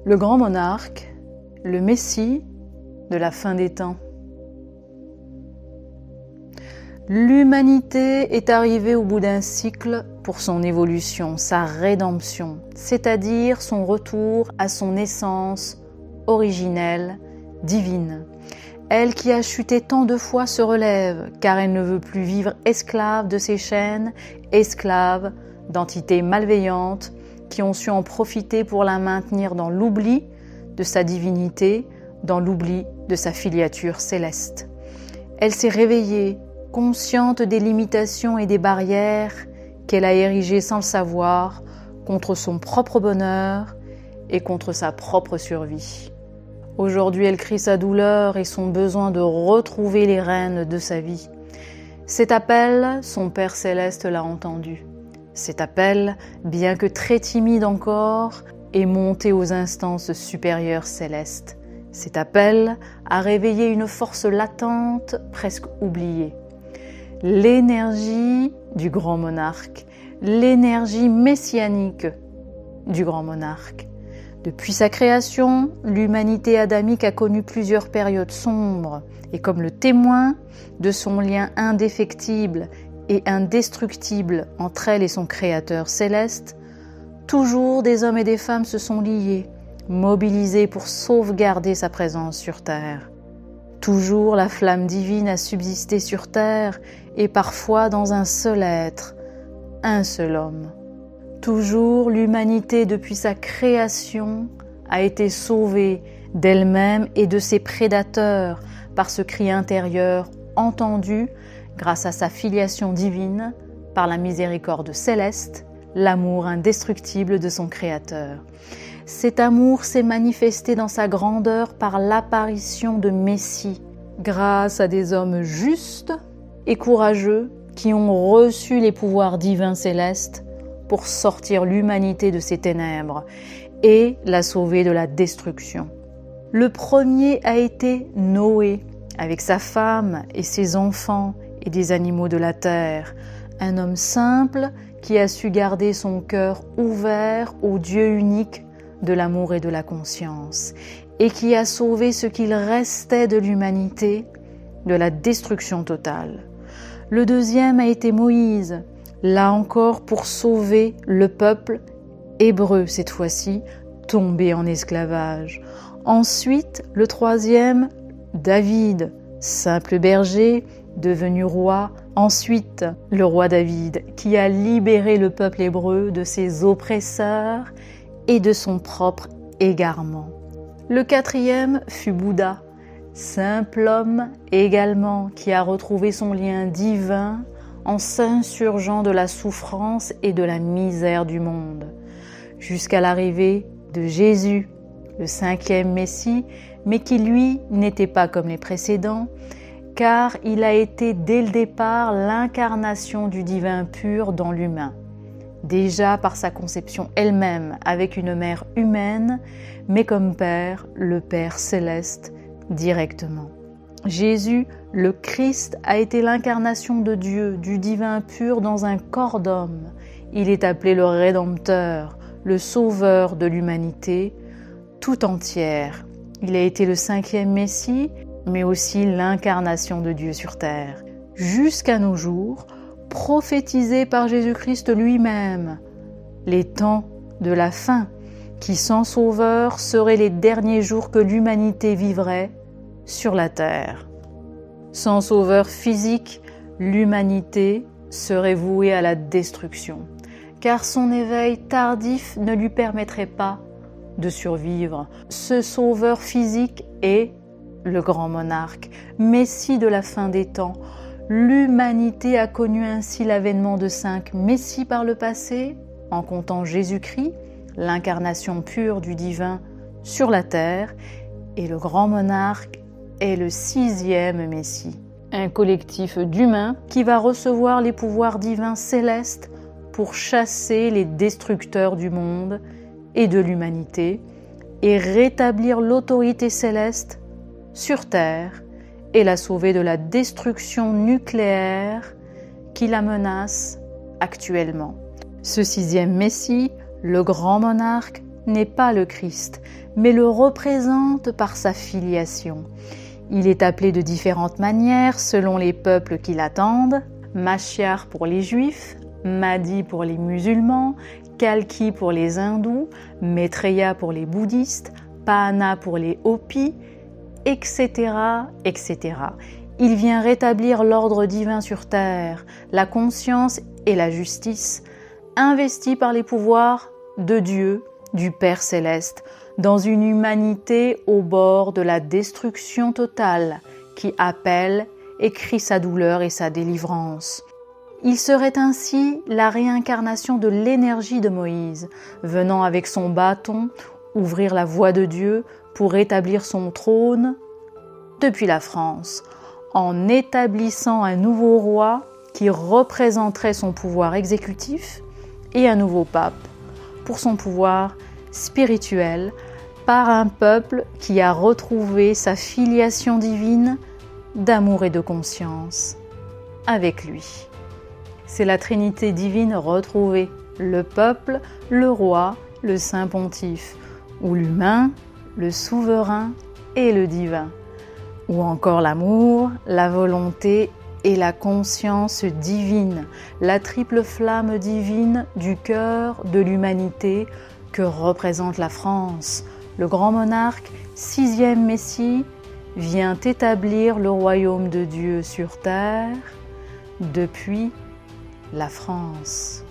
Le grand monarque, le Messie de la fin des temps. L'humanité est arrivée au bout d'un cycle pour son évolution, sa rédemption, c'est-à-dire son retour à son essence originelle, divine. Elle qui a chuté tant de fois se relève, car elle ne veut plus vivre esclave de ses chaînes, esclave d'entités malveillantes qui ont su en profiter pour la maintenir dans l'oubli de sa divinité, dans l'oubli de sa filiature céleste. Elle s'est réveillée, consciente des limitations et des barrières qu'elle a érigées sans le savoir contre son propre bonheur et contre sa propre survie. Aujourd'hui, elle crie sa douleur et son besoin de retrouver les rênes de sa vie. Cet appel, son Père céleste l'a entendu. Cet appel, bien que très timide encore, est monté aux instances supérieures célestes. Cet appel a réveillé une force latente, presque oubliée. L'énergie du grand monarque, l'énergie messianique du grand monarque. Depuis sa création, l'humanité adamique a connu plusieurs périodes sombres et comme le témoin de son lien indéfectible et indestructible entre elle et son Créateur céleste, toujours des hommes et des femmes se sont liés, mobilisés pour sauvegarder sa présence sur Terre. Toujours la flamme divine a subsisté sur Terre et parfois dans un seul être, un seul homme. Toujours l'humanité depuis sa création a été sauvée d'elle-même et de ses prédateurs par ce cri intérieur entendu grâce à sa filiation divine, par la miséricorde céleste, l'amour indestructible de son Créateur. Cet amour s'est manifesté dans sa grandeur par l'apparition de Messie, grâce à des hommes justes et courageux qui ont reçu les pouvoirs divins célestes pour sortir l'humanité de ses ténèbres et la sauver de la destruction. Le premier a été Noé, avec sa femme et ses enfants et des animaux de la terre, un homme simple qui a su garder son cœur ouvert au Dieu unique de l'amour et de la conscience, et qui a sauvé ce qu'il restait de l'humanité de la destruction totale. Le deuxième a été Moïse, là encore pour sauver le peuple hébreu cette fois-ci, tombé en esclavage. Ensuite, le troisième, David, simple berger, devenu roi. Ensuite, le roi David, qui a libéré le peuple hébreu de ses oppresseurs et de son propre égarement. Le quatrième fut Bouddha, simple homme également, qui a retrouvé son lien divin en s'insurgeant de la souffrance et de la misère du monde, jusqu'à l'arrivée de Jésus, le cinquième Messie, mais qui lui n'était pas comme les précédents, car il a été dès le départ l'incarnation du divin pur dans l'humain, déjà par sa conception elle-même avec une mère humaine, mais comme Père, le Père céleste directement. Jésus, le Christ, a été l'incarnation de Dieu, du divin pur dans un corps d'homme. Il est appelé le Rédempteur, le Sauveur de l'humanité tout entière. Il a été le cinquième Messie, mais aussi l'incarnation de Dieu sur terre, jusqu'à nos jours, prophétisé par Jésus-Christ lui-même, les temps de la fin, qui sans sauveur seraient les derniers jours que l'humanité vivrait sur la terre. Sans sauveur physique, l'humanité serait vouée à la destruction, car son éveil tardif ne lui permettrait pas de survivre. Ce sauveur physique est le grand monarque, Messie de la fin des temps. L'humanité a connu ainsi l'avènement de 5 Messies par le passé, en comptant Jésus-Christ, l'incarnation pure du divin sur la terre, et le grand monarque est le 6e Messie, un collectif d'humains qui va recevoir les pouvoirs divins célestes pour chasser les destructeurs du monde et de l'humanité et rétablir l'autorité céleste sur terre et la sauver de la destruction nucléaire qui la menace actuellement. Ce 6e Messie, le grand monarque, n'est pas le Christ, mais le représente par sa filiation. Il est appelé de différentes manières selon les peuples qui l'attendent. Mashiach pour les Juifs, Mahdi pour les musulmans, Kalki pour les hindous, Maitreya pour les bouddhistes, Pahana pour les hopis, etc., etc. Il vient rétablir l'ordre divin sur terre, la conscience et la justice, investis par les pouvoirs de Dieu, du Père céleste, dans une humanité au bord de la destruction totale, qui appelle et crie sa douleur et sa délivrance. Il serait ainsi la réincarnation de l'énergie de Moïse, venant avec son bâton ouvrir la voie de Dieu pour établir son trône depuis la France, en établissant un nouveau roi qui représenterait son pouvoir exécutif et un nouveau pape pour son pouvoir spirituel par un peuple qui a retrouvé sa filiation divine d'amour et de conscience avec lui. C'est la Trinité divine retrouvée, le peuple, le roi, le saint pontife, ou l'humain, le souverain et le divin, ou encore l'amour, la volonté et la conscience divine, la triple flamme divine du cœur de l'humanité que représente la France. Le grand monarque, sixième Messie, vient établir le royaume de Dieu sur terre depuis la France.